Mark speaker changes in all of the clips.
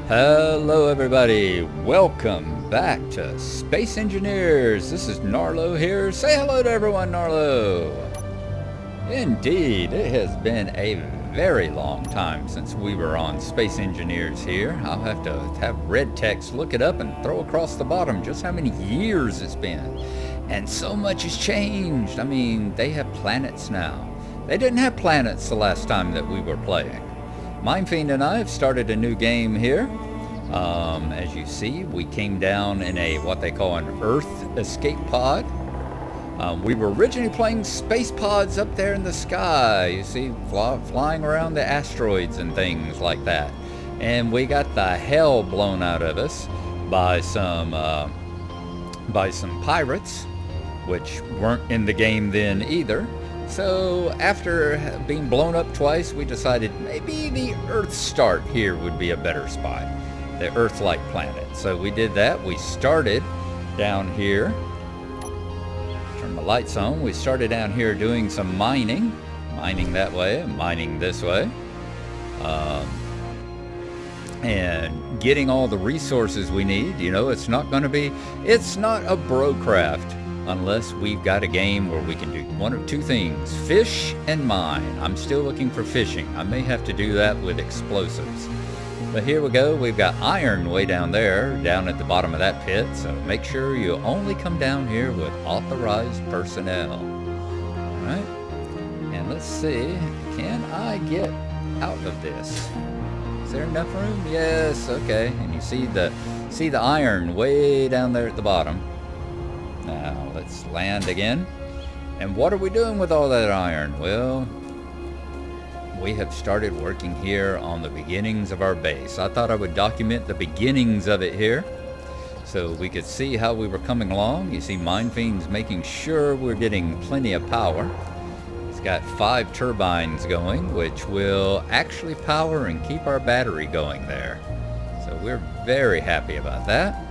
Speaker 1: Hello everybody, welcome back to Space Engineers. This is Narlo here. Say hello to everyone, Narlo. Indeed, it has been a very long time since we were on Space Engineers here. I'll have to have red text look it up and throw across the bottom just how many years it's been. And so much has changed. I mean, they have planets now. They didn't have planets the last time that we were playing. Mindfiend and I have started a new game here. As you see, we came down in a what they call an Earth escape pod. We were originally playing space pods up there in the sky, you see, flying around the asteroids and things like that. And we got the hell blown out of us by some pirates, which weren't in the game then either. So after being blown up twice, we decided maybe the Earth start here would be a better spot, the Earth-like planet. So we did that. We started down here. Turn the lights on. We started down here doing some mining that way, mining this way, and getting all the resources we need. You know, it's not a brocraft unless we've got a game where we can do one of two things, fish and mine. I'm still looking for fishing. I may have to do that with explosives. But here we go. We've got iron way down there, down at the bottom of that pit. So make sure you only come down here with authorized personnel. All right. And let's see, can I get out of this? Is there enough room? Yes. Okay. And you see the iron way down there at the bottom. Now let's land again. And what are we doing with all that iron? Well, we have started working here on the beginnings of our base. I thought I would document the beginnings of it here so we could see how we were coming along. You see Mindfiend's making sure we're getting plenty of power. It's got 5 turbines going, which will actually power and keep our battery going there. So we're very happy about that.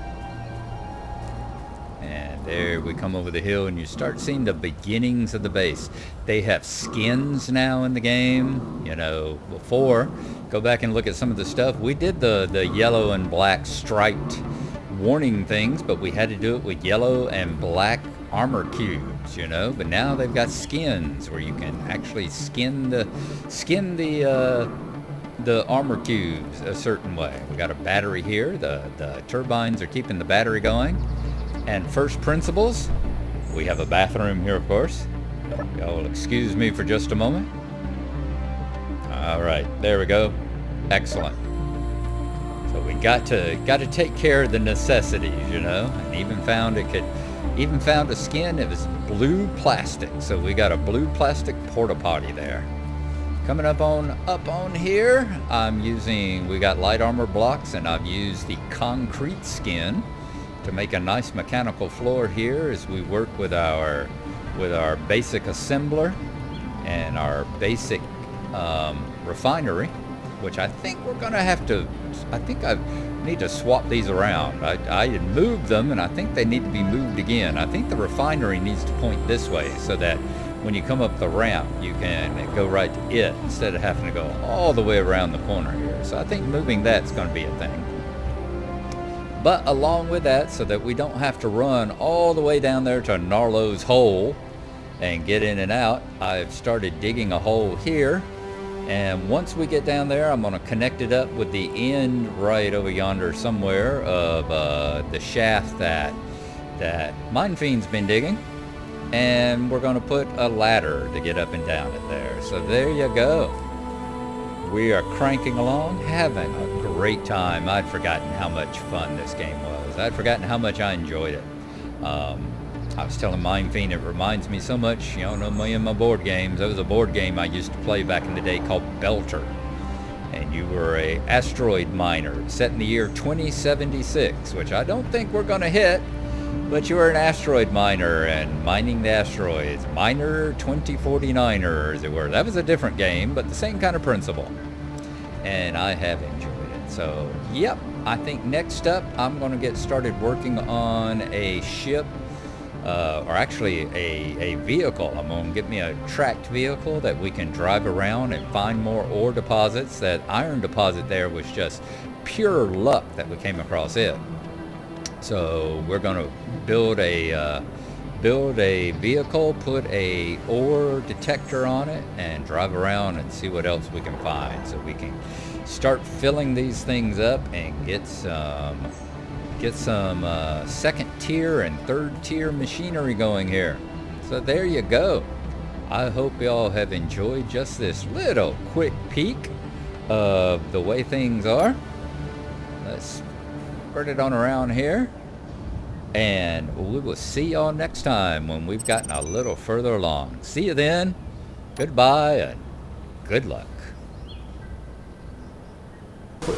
Speaker 1: There we come over the hill and you start seeing the beginnings of the base. They have skins now in the game. You know, before, go back and look at some of the stuff. We did the yellow and black striped warning things, but we had to do it with yellow and black armor cubes, you know. But now they've got skins where you can actually skin the armor cubes a certain way. We got a battery here. The turbines are keeping the battery going. And first principles, we have a bathroom here, of course. Y'all excuse me for just a moment. All right, there we go. Excellent. So we got to take care of the necessities, you know. And even found a skin. It was blue plastic. So we got a blue plastic porta potty there. Coming up on here, we got light armor blocks, and I've used the concrete skin to make a nice mechanical floor here as we work with our basic assembler and our basic refinery, which I think we're gonna have to, I need to swap these around. I had moved them and I think they need to be moved again. I think the refinery needs to point this way so that when you come up the ramp you can go right to it instead of having to go all the way around the corner here. So I think moving that's gonna be a thing. But along with that, so that we don't have to run all the way down there to Narlo's hole and get in and out, I've started digging a hole here. And once we get down there, I'm going to connect it up with the end right over yonder somewhere of the shaft that Mindfiend's been digging. And we're going to put a ladder to get up and down it there. So there you go. We are cranking along, having a great time. I'd forgotten how much fun this game was. I'd forgotten how much I enjoyed it. I was telling Mindfiend, it reminds me so much, you know, me and my board games. There was a board game I used to play back in the day called Belter. And you were a asteroid miner set in the year 2076, which I don't think we're going to hit. But you were an asteroid miner and mining the asteroids. Miner 2049er, as it were. That was a different game, but the same kind of principle. And I have enjoyed it. So, yep, I think next up I'm going to get started working on a ship or actually a vehicle. I'm going to get me a tracked vehicle that we can drive around and find more ore deposits. That iron deposit there was just pure luck that we came across it. So we're going to build a vehicle, put a ore detector on it, and drive around and see what else we can find, so we can start filling these things up and get some second tier and third tier machinery going here. So there you go. I hope y'all have enjoyed just this little quick peek of the way things are. Let's spread it on around here, and we will see y'all next time when we've gotten a little further along. See you then. Goodbye and good luck.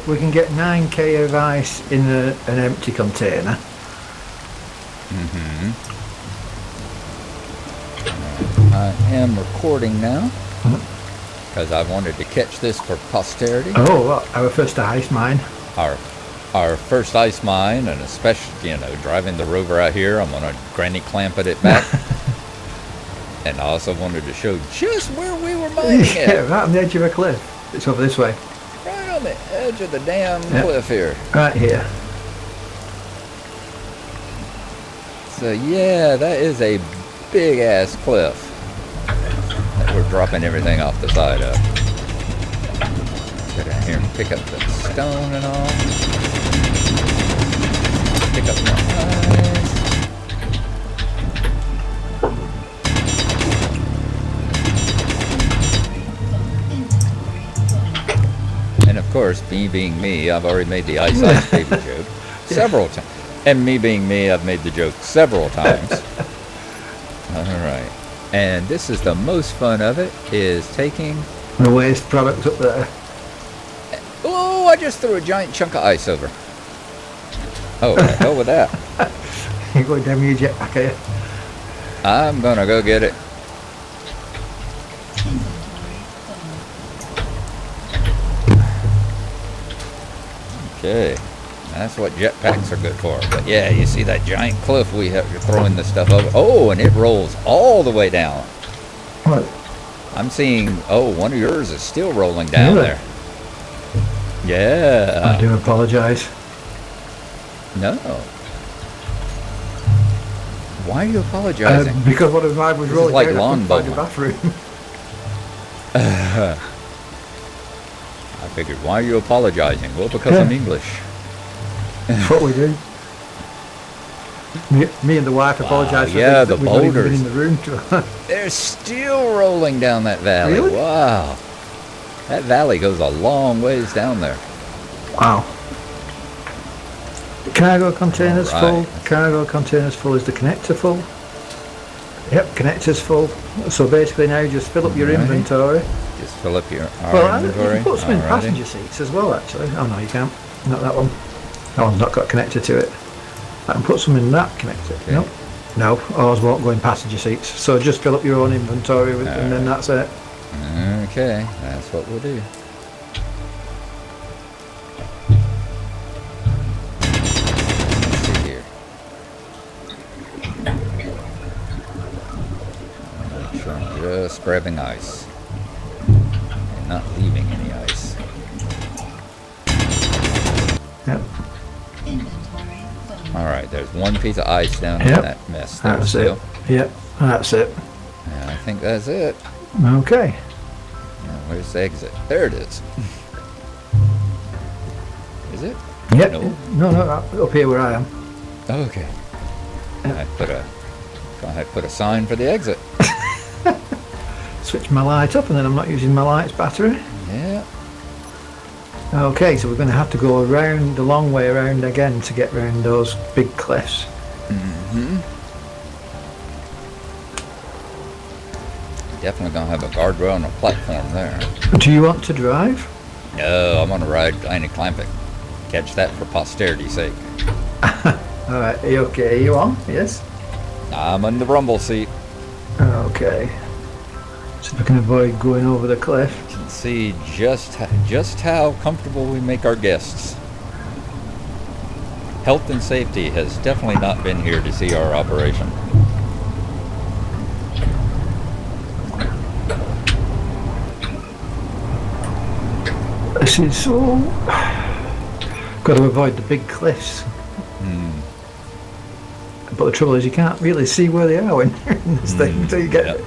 Speaker 2: We can get 9k of ice in an empty container.
Speaker 1: I am recording now because I wanted to catch this for posterity.
Speaker 2: Oh, well, our first ice mine.
Speaker 1: Our first ice mine, and especially, driving the Rover out here, I'm gonna granny clamp it back. And I also wanted to show just where we were mining it.
Speaker 2: Yeah, right on the edge of a cliff. It's over this way.
Speaker 1: Right on the edge of the damn cliff here.
Speaker 2: Right here.
Speaker 1: So yeah, that is a big ass cliff that we're dropping everything off the side of. Go down here and pick up the stone and all. Pick up more ice. And of course, me being me, I've already made the ice paper joke several times. And me being me, I've made the joke several times. All right. And this is the most fun of it, is taking
Speaker 2: the waste product up there.
Speaker 1: Oh, I just threw a giant chunk of ice over. Oh, the hell with that.
Speaker 2: You're going down with your jetpack, are you?
Speaker 1: I'm gonna go get it. Okay, that's what jetpacks are good for. But yeah, you see that giant cliff we have throwing this stuff over. Oh, and it rolls all the way down.
Speaker 2: What?
Speaker 1: I'm seeing, one of yours is still rolling down
Speaker 2: Really?
Speaker 1: there. Yeah.
Speaker 2: I do apologise.
Speaker 1: No. Why are you apologizing?
Speaker 2: Because one of mine was
Speaker 1: This is
Speaker 2: rolling
Speaker 1: like
Speaker 2: down.
Speaker 1: lawn
Speaker 2: I couldn't find a
Speaker 1: bowling.
Speaker 2: bathroom.
Speaker 1: I figured, why are you apologizing? Well, because I'm English.
Speaker 2: That's what we do. Me and the wife apologise for
Speaker 1: yeah,
Speaker 2: things
Speaker 1: the
Speaker 2: that we've not even
Speaker 1: boulders.
Speaker 2: been in the room to.
Speaker 1: They're still rolling down that valley.
Speaker 2: Really?
Speaker 1: Wow. That valley goes a long ways down there.
Speaker 2: Wow. Cargo containers
Speaker 1: All
Speaker 2: full.
Speaker 1: right.
Speaker 2: Cargo containers full. Is the connector full? Yep, connector's full. So basically now you just fill up your
Speaker 1: Right.
Speaker 2: inventory.
Speaker 1: Just fill up your
Speaker 2: You
Speaker 1: inventory.
Speaker 2: can put some in
Speaker 1: Alrighty.
Speaker 2: passenger seats as well, actually. Oh no, you can't. Not that one. That one's not got a connector to it. I can put some in that connector.
Speaker 1: Okay.
Speaker 2: Nope. No, ours won't go in passenger seats. So just fill up your own inventory with, and then that's it.
Speaker 1: Okay, that's what we'll do. Let's see here. Make sure I'm just grabbing ice and not leaving any ice.
Speaker 2: Yep.
Speaker 1: All right, there's one piece of ice down in
Speaker 2: Yep.
Speaker 1: that mess there
Speaker 2: That's
Speaker 1: still.
Speaker 2: it. Yep, that's it.
Speaker 1: Yeah, I think that's it.
Speaker 2: Okay.
Speaker 1: Now, where's the exit? There it is. Is it?
Speaker 2: Yep.
Speaker 1: No.
Speaker 2: No, up here where I am.
Speaker 1: Okay.
Speaker 2: Yep.
Speaker 1: I put a sign for the exit.
Speaker 2: Switch my light up and then I'm not using my light's battery.
Speaker 1: Yeah.
Speaker 2: Okay, so we're going to have to go around, the long way around again to get round those big cliffs.
Speaker 1: Mm-hmm. Definitely gonna have a guardrail and a platform there.
Speaker 2: Do you want to drive?
Speaker 1: No, I'm gonna ride Tiny Clamping. Catch that for posterity's sake.
Speaker 2: Alright, are you okay? Are you on? Yes?
Speaker 1: I'm in the rumble seat.
Speaker 2: Okay. So if I can avoid going over the cliff.
Speaker 1: You can see just how comfortable we make our guests. Health and safety has definitely not been here to see our operation.
Speaker 2: This is so... Got to avoid the big cliffs. But the trouble is you can't really see where they are when you're in this thing until you get...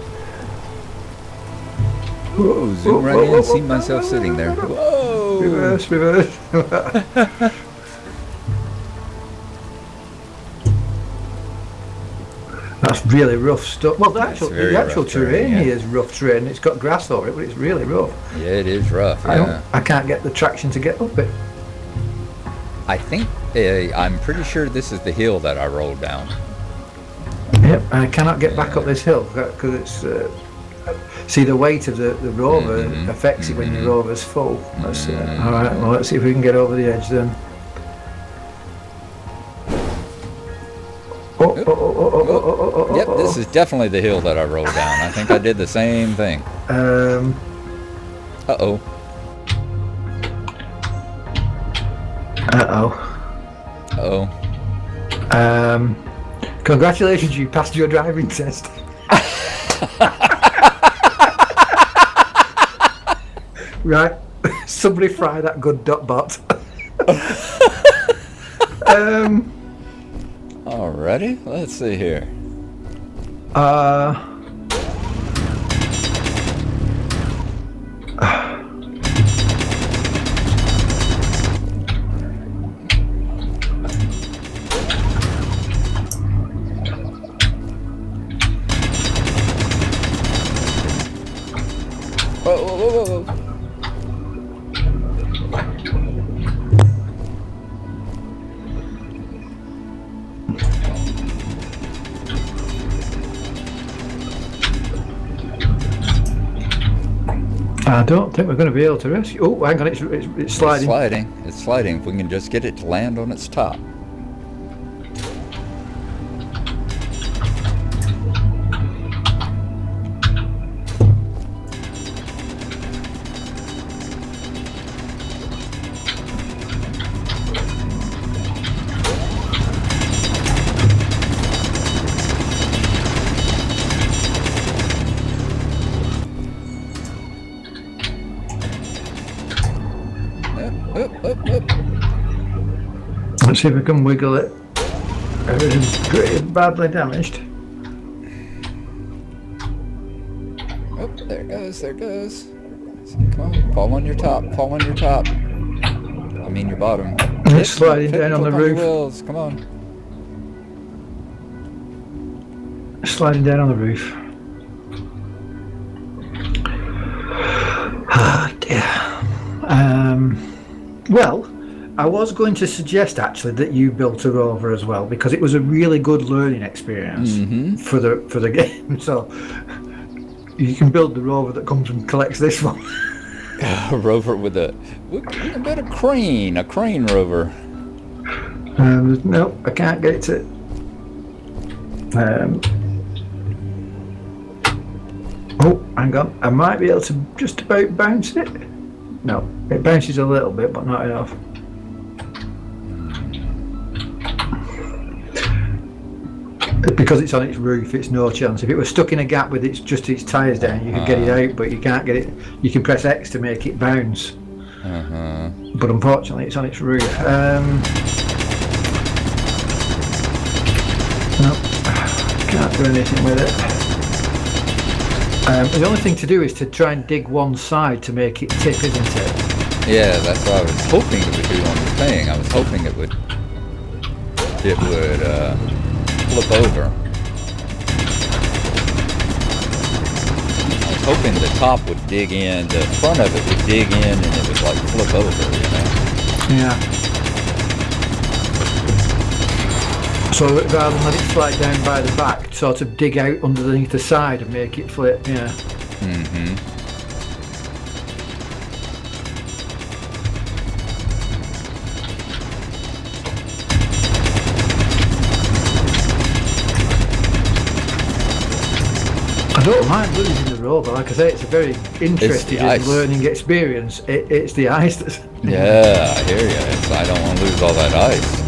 Speaker 1: Whoa, zoom right in and see myself sitting there. Whoa!
Speaker 2: Reverse. That's really rough stuff. Well, the actual terrain here is rough terrain. It's got grass over it, but it's really rough.
Speaker 1: Yeah, it is rough. Yeah.
Speaker 2: I can't get the traction to get up it.
Speaker 1: I think I'm pretty sure this is the hill that I rolled down.
Speaker 2: Yep, I cannot get back up this hill because it's. See, the weight of the rover affects it when your rover's full. All right. Well, let's see if we can get over the edge then.
Speaker 1: Yep, this is definitely the hill that I rolled down. I think I did the same thing. Uh-oh.
Speaker 2: Congratulations, you passed your driving test. Right, somebody fry that good bot.
Speaker 1: Alrighty, let's see here. Whoa.
Speaker 2: I don't think we're going to be able to rescue. Oh, hang on, it's sliding.
Speaker 1: It's sliding. If we can just get it to land on its top.
Speaker 2: Let's see if we can wiggle it. Everything's pretty badly damaged.
Speaker 1: Oh, there it goes. Come on, fall on your top. I mean your bottom.
Speaker 2: It's sliding down on the roof.
Speaker 1: Wheels. Come on.
Speaker 2: Sliding down on the roof. Ah, dear. Well, I was going to suggest actually that you built a rover as well because it was a really good learning experience for the game. So you can build the rover that comes and collects this one.
Speaker 1: A rover with a crane rover.
Speaker 2: No, I can't get it to. Oh, hang on. I might be able to just about bounce it. No, it bounces a little bit, but not enough. Because it's on its roof, it's no chance. If it was stuck in a gap with its tyres down, you could get it out, but you can't get it. You can press X to make it bounce. But unfortunately, it's on its roof. No, can't do anything with it. The only thing to do is to try and dig one side to make it tip, isn't it?
Speaker 1: Yeah, that's what I was hoping it would do on the thing. I was hoping it would flip over. I was hoping the top would dig in, the front of it would dig in, and it would like flip over, you know?
Speaker 2: Yeah. So rather than let it slide down by the back, sort of dig out underneath the side and make it flip, yeah. I don't mind losing the rover, like I say, it's a very interesting learning experience. It's the ice that's...
Speaker 1: Yeah, I hear you. I don't want to lose all that ice.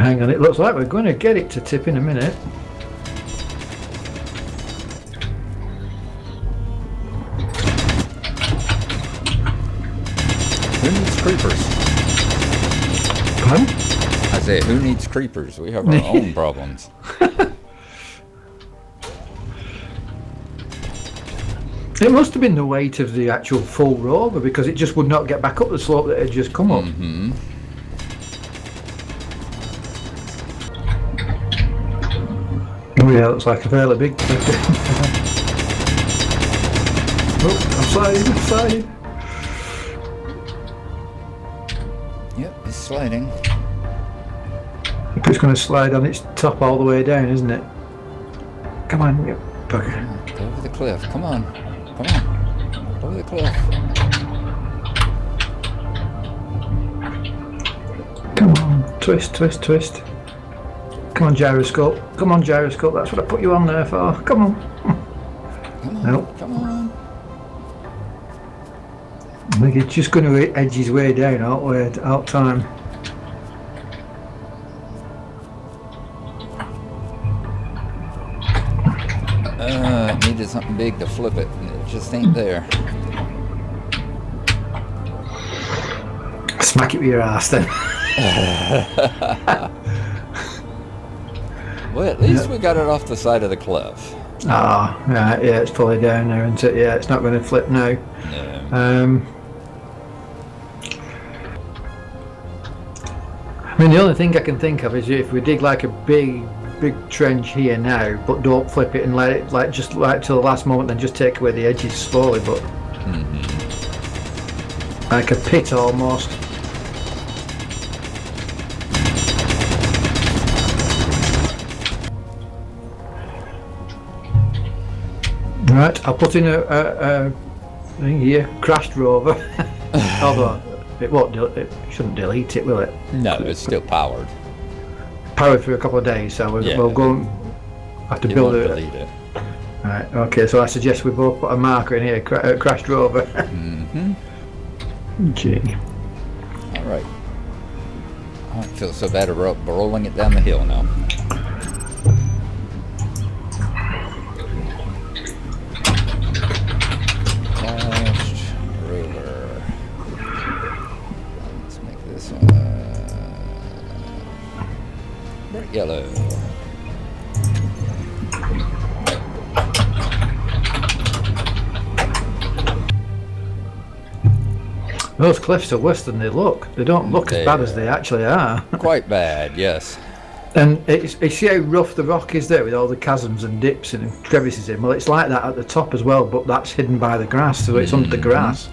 Speaker 2: Hang on, it looks like we're going to get it to tip in a minute.
Speaker 1: Who needs creepers?
Speaker 2: Pardon?
Speaker 1: I say, who needs creepers? We have our own problems.
Speaker 2: It must have been the weight of the actual full rover, because it just would not get back up the slope that it had just come up.
Speaker 1: Mm-hmm.
Speaker 2: Oh yeah, looks like a fairly big Oh, I'm sliding.
Speaker 1: Yep, it's sliding.
Speaker 2: It's going to slide on its top all the way down, isn't it? Come on, you bugger.
Speaker 1: Go over the cliff. Come on. Come on. Over the cliff.
Speaker 2: Come on, twist. Come on, gyroscope. That's what I put you on there for. Come on.
Speaker 1: Come on.
Speaker 2: Nope.
Speaker 1: Come on.
Speaker 2: I think it's just going to edge his way down out time.
Speaker 1: It needed something big to flip it, and it just ain't there.
Speaker 2: Smack it with your ass then.
Speaker 1: Well, at least we got it off the side of the cliff.
Speaker 2: Ah, right, yeah, it's fully down there, isn't it? Yeah, it's not going to flip now.
Speaker 1: No.
Speaker 2: I mean, the only thing I can think of is if we dig like a big trench here now, but don't flip it and let it just till the last moment, then just take away the edges slowly, but like a pit almost. Right, I'll put in a thing here, crashed rover. Although it won't, it shouldn't delete it, will it?
Speaker 1: No, it's still powered.
Speaker 2: Powered for a couple of days, so we'll go and have to build it.
Speaker 1: Delete it.
Speaker 2: Right, okay, so I suggest we both put a marker in here, crashed rover. Gee.
Speaker 1: All right. I don't feel so bad about rolling it down the hill now. Crashed rover. Let's make this bright yellow.
Speaker 2: Those cliffs are worse than they look. They don't look as bad as they actually are.
Speaker 1: Quite bad, yes.
Speaker 2: And you see how rough the rock is there with all the chasms and dips and crevices in? Well, it's like that at the top as well, but that's hidden by the grass, so it's under the grass.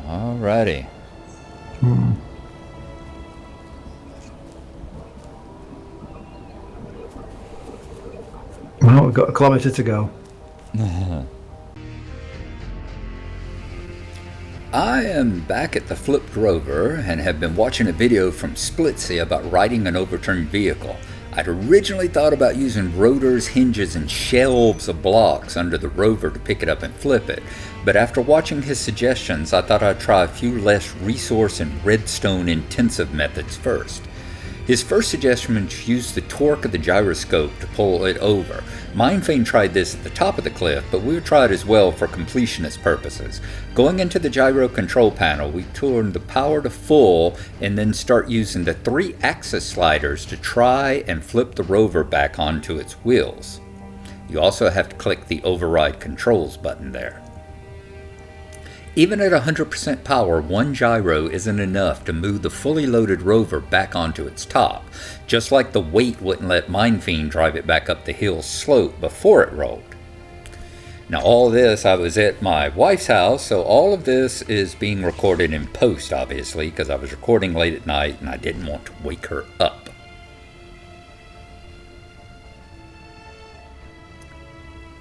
Speaker 1: Alrighty.
Speaker 2: Well, we've got a kilometre to go.
Speaker 1: I am back at the flipped Rover and have been watching a video from Splitsy about riding an overturned vehicle. I'd originally thought about using rotors, hinges, and shelves of blocks under the Rover to pick it up and flip it, but after watching his suggestions, I thought I'd try a few less resource and redstone intensive methods first. His first suggestion was to use the torque of the gyroscope to pull it over. Mindfane tried this at the top of the cliff, but we would try it as well for completionist purposes. Going into the gyro control panel, we turn the power to full and then start using the 3-axis sliders to try and flip the Rover back onto its wheels. You also have to click the override controls button there. Even at 100% power, one gyro isn't enough to move the fully loaded Rover back onto its top, just like the weight wouldn't let Mindfiend drive it back up the hill slope before it rolled. Now all this, I was at my wife's house, so all of this is being recorded in post, obviously, because I was recording late at night and I didn't want to wake her up.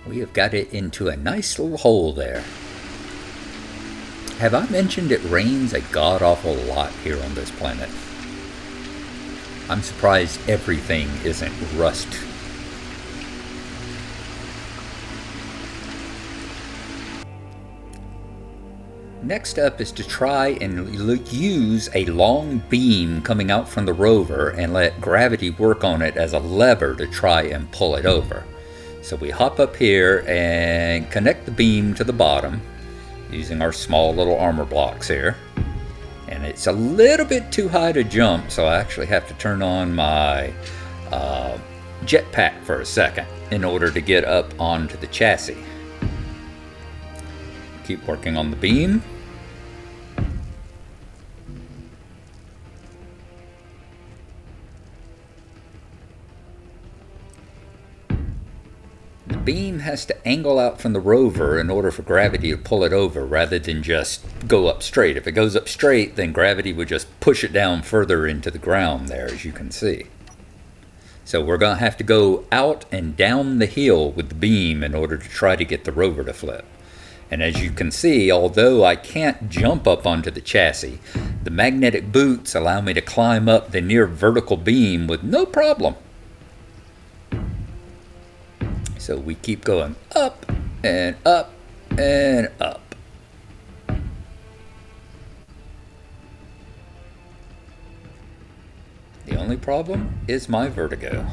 Speaker 1: We have got it into a nice little hole there. Have I mentioned it rains a god-awful lot here on this planet? I'm surprised everything isn't rust. Next up is to try and use a long beam coming out from the rover and let gravity work on it as a lever to try and pull it over. So we hop up here and connect the beam to the bottom using our small little armor blocks here. And it's a little bit too high to jump, so I actually have to turn on my jetpack for a second in order to get up onto the chassis. Keep working on the beam. The beam has to angle out from the rover in order for gravity to pull it over rather than just go up straight. If it goes up straight, then gravity would just push it down further into the ground there, as you can see. So we're going to have to go out and down the hill with the beam in order to try to get the rover to flip. And as you can see, although I can't jump up onto the chassis, the magnetic boots allow me to climb up the near vertical beam with no problem. So we keep going up and up and up. The only problem is my vertigo.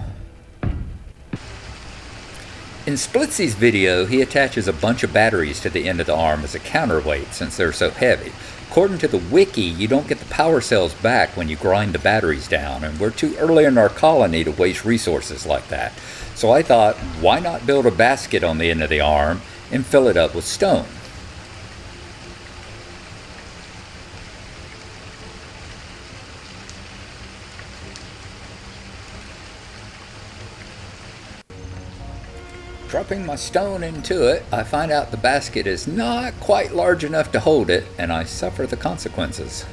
Speaker 1: In Splitsy's video, he attaches a bunch of batteries to the end of the arm as a counterweight since they're so heavy. According to the wiki, you don't get the power cells back when you grind the batteries down, and we're too early in our colony to waste resources like that. So I thought, why not build a basket on the end of the arm and fill it up with stone? Dropping my stone into it, I find out the basket is not quite large enough to hold it, and I suffer the consequences.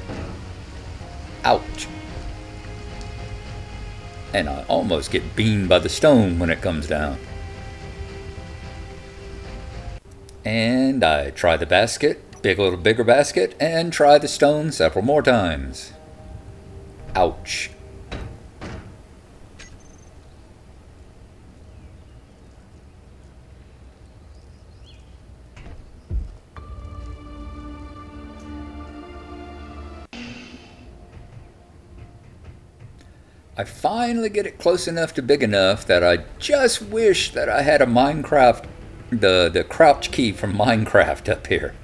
Speaker 1: Ouch. And I almost get beamed by the stone when it comes down. And I try the basket, a little bigger basket, and try the stone several more times. Ouch. I finally get it close enough to big enough that I just wish that I had a Minecraft, the crouch key from Minecraft up here.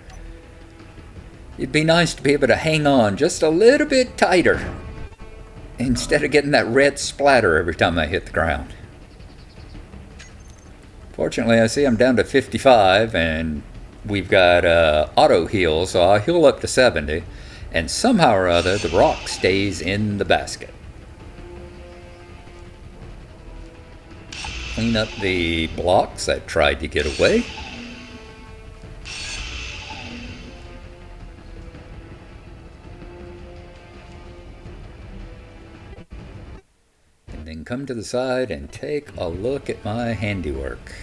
Speaker 1: It'd be nice to be able to hang on just a little bit tighter instead of getting that red splatter every time I hit the ground. Fortunately, I see I'm down to 55 and we've got auto heal, so I'll heal up to 70, and somehow or other the rock stays in the basket. Clean up the blocks that tried to get away. And then come to the side and take a look at my handiwork.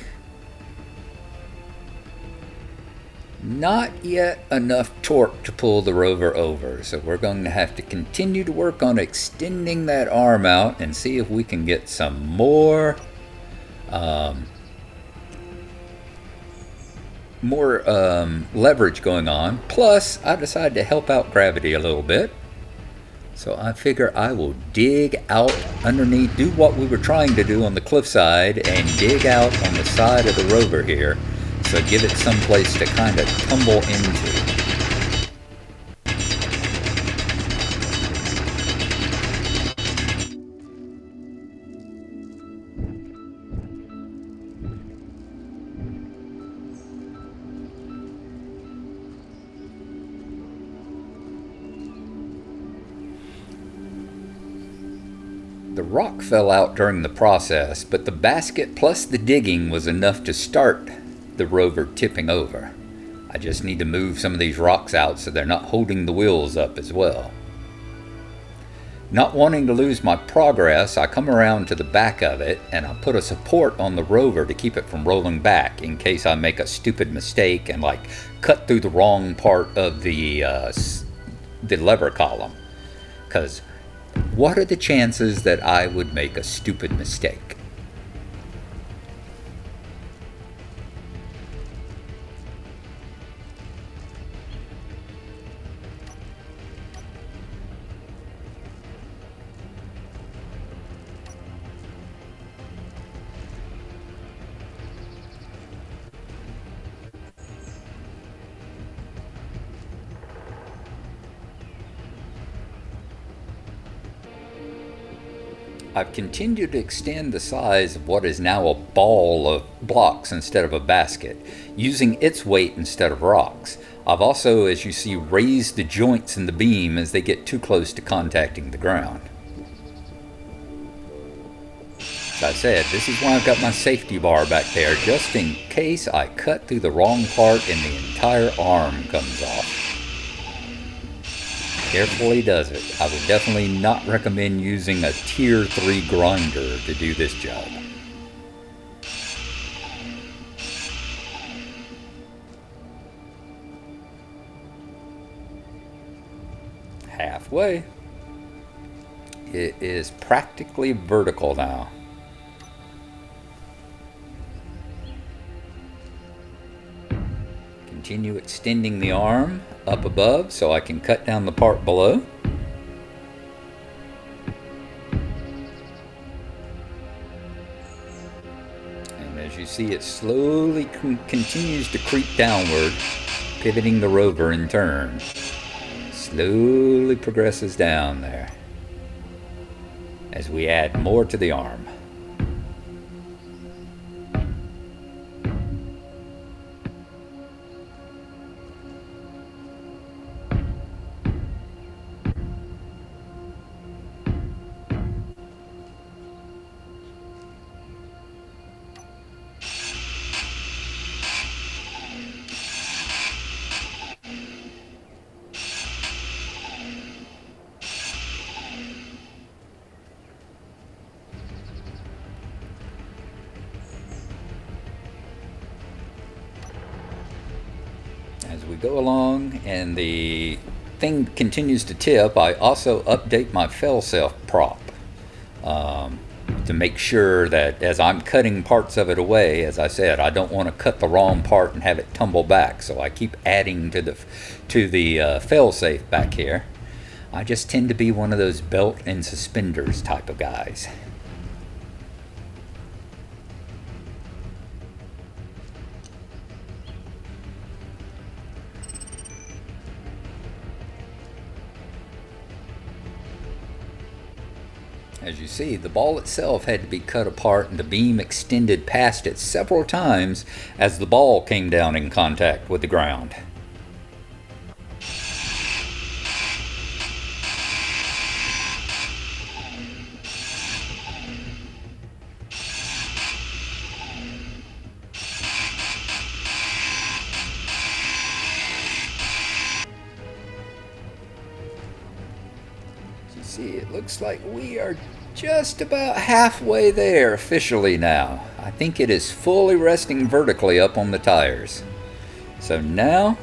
Speaker 1: Not yet enough torque to pull the rover over, so we're going to have to continue to work on extending that arm out and see if we can get some more leverage going on. Plus, I decided to help out gravity a little bit. So I figure I will dig out underneath, do what we were trying to do on the cliffside, and dig out on the side of the rover here. So give it some place to kind of tumble into. The rock fell out during the process, but the basket plus the digging was enough to start the rover tipping over. I just need to move some of these rocks out so they're not holding the wheels up as well. Not wanting to lose my progress, I come around to the back of it and I put a support on the rover to keep it from rolling back in case I make a stupid mistake and like cut through the wrong part of the lever column. Because what are the chances that I would make a stupid mistake? I've continued to extend the size of what is now a ball of blocks instead of a basket, using its weight instead of rocks. I've also, as you see, raised the joints in the beam as they get too close to contacting the ground. As I said, this is why I've got my safety bar back there, just in case I cut through the wrong part and the entire arm comes off. Carefully does it. I would definitely not recommend using a tier 3 grinder to do this job. Halfway. It is practically vertical now. Continue extending the arm up above so I can cut down the part below. And as you see, it slowly continues to creep downward, pivoting the rover in turn. Slowly progresses down there as we add more to the arm. As we go along and the thing continues to tip, I also update my fail-safe prop to make sure that as I'm cutting parts of it away, as I said, I don't want to cut the wrong part and have it tumble back, so I keep adding to the fail-safe back here. I just tend to be one of those belt and suspenders type of guys. As you see, the ball itself had to be cut apart and the beam extended past it several times as the ball came down in contact with the ground. As you see, it looks like we are just about halfway there officially now. I think it is fully resting vertically up on the tires. So now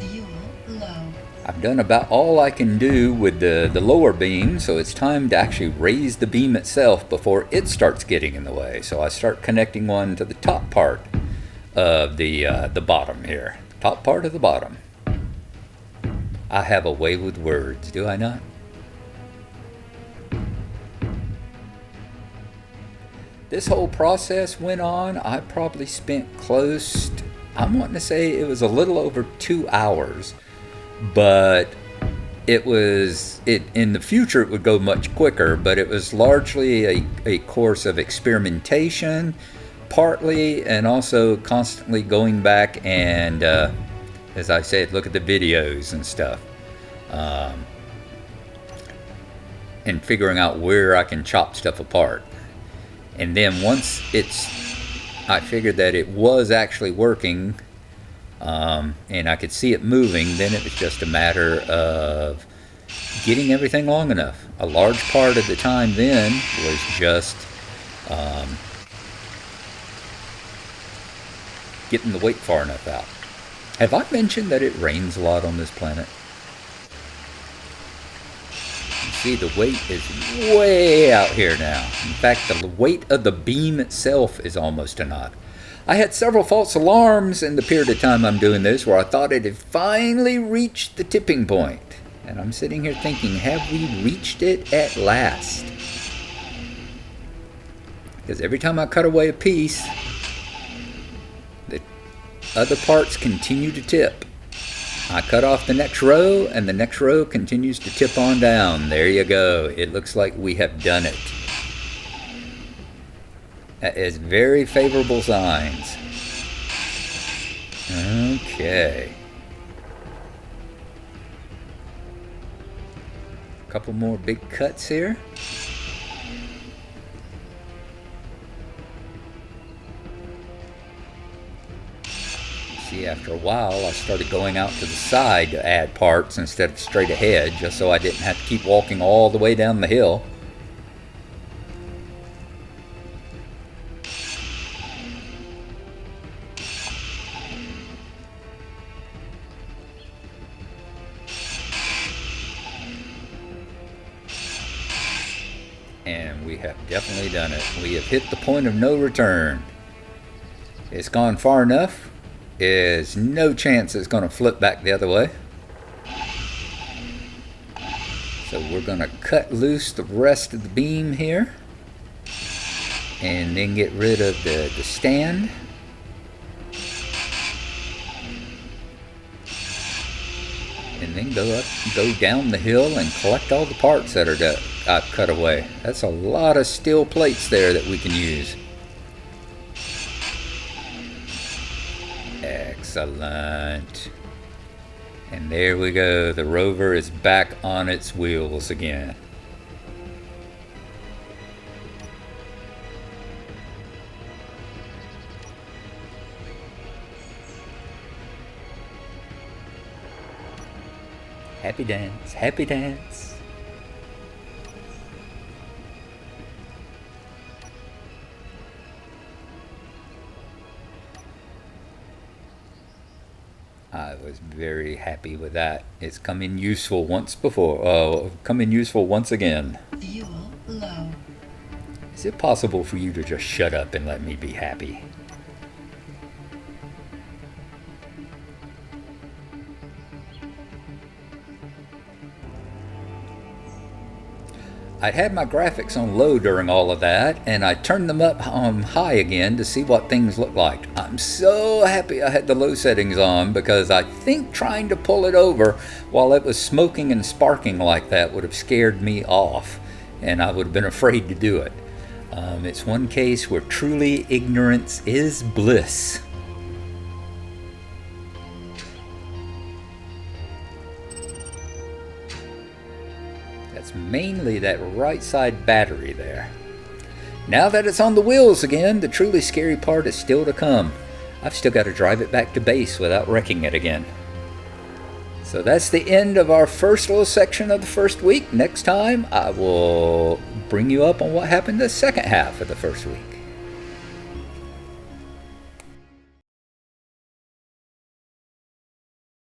Speaker 1: I've done about all I can do with the lower beam, so it's time to actually raise the beam itself before it starts getting in the way. So I start connecting one to the top part of the bottom here. Top part of the bottom. I have a way with words, do I not? This whole process went on, I probably spent close to, I'm wanting to say it was a little over 2 hours, but it was, in the future it would go much quicker, but it was largely a course of experimentation, partly, and also constantly going back and, as I said, look at the videos and stuff, and figuring out where I can chop stuff apart. And then once I figured that it was actually working, and I could see it moving, then it was just a matter of getting everything long enough. A large part of the time then was just getting the weight far enough out. Have I mentioned that it rains a lot on this planet? See, the weight is way out here now. In fact, the weight of the beam itself is almost a knot. I had several false alarms in the period of time I'm doing this where I thought it had finally reached the tipping point. And I'm sitting here thinking, have we reached it at last? Because every time I cut away a piece, the other parts continue to tip. I cut off the next row, and the next row continues to tip on down. There you go. It looks like we have done it. That is very favorable signs. Okay. A couple more big cuts here. See, after a while, I started going out to the side to add parts instead of straight ahead, just so I didn't have to keep walking all the way down the hill. And we have definitely done it. We have hit the point of no return. It's gone far enough. There's no chance it's going to flip back the other way. So we're going to cut loose the rest of the beam here. And then get rid of the stand. And then go down the hill and collect all the parts that I've cut away. That's a lot of steel plates there that we can use. Excellent. And there we go. The Rover is back on its wheels again. Happy dance, happy dance. I was very happy with that. It's come in useful once before. Come in useful once again.
Speaker 3: Fuel low.
Speaker 1: Is it possible for you to just shut up and let me be happy? I had my graphics on low during all of that, and I turned them up high again to see what things look like. I'm so happy I had the low settings on, because I think trying to pull it over while it was smoking and sparking like that would have scared me off, and I would have been afraid to do it. It's one case where truly ignorance is bliss. That's mainly that right side battery there. Now that it's on the wheels again, the truly scary part is still to come. I've still got to drive it back to base without wrecking it again. So that's the end of our first little section of the first week. Next time, I will bring you up on what happened the second half of the first week.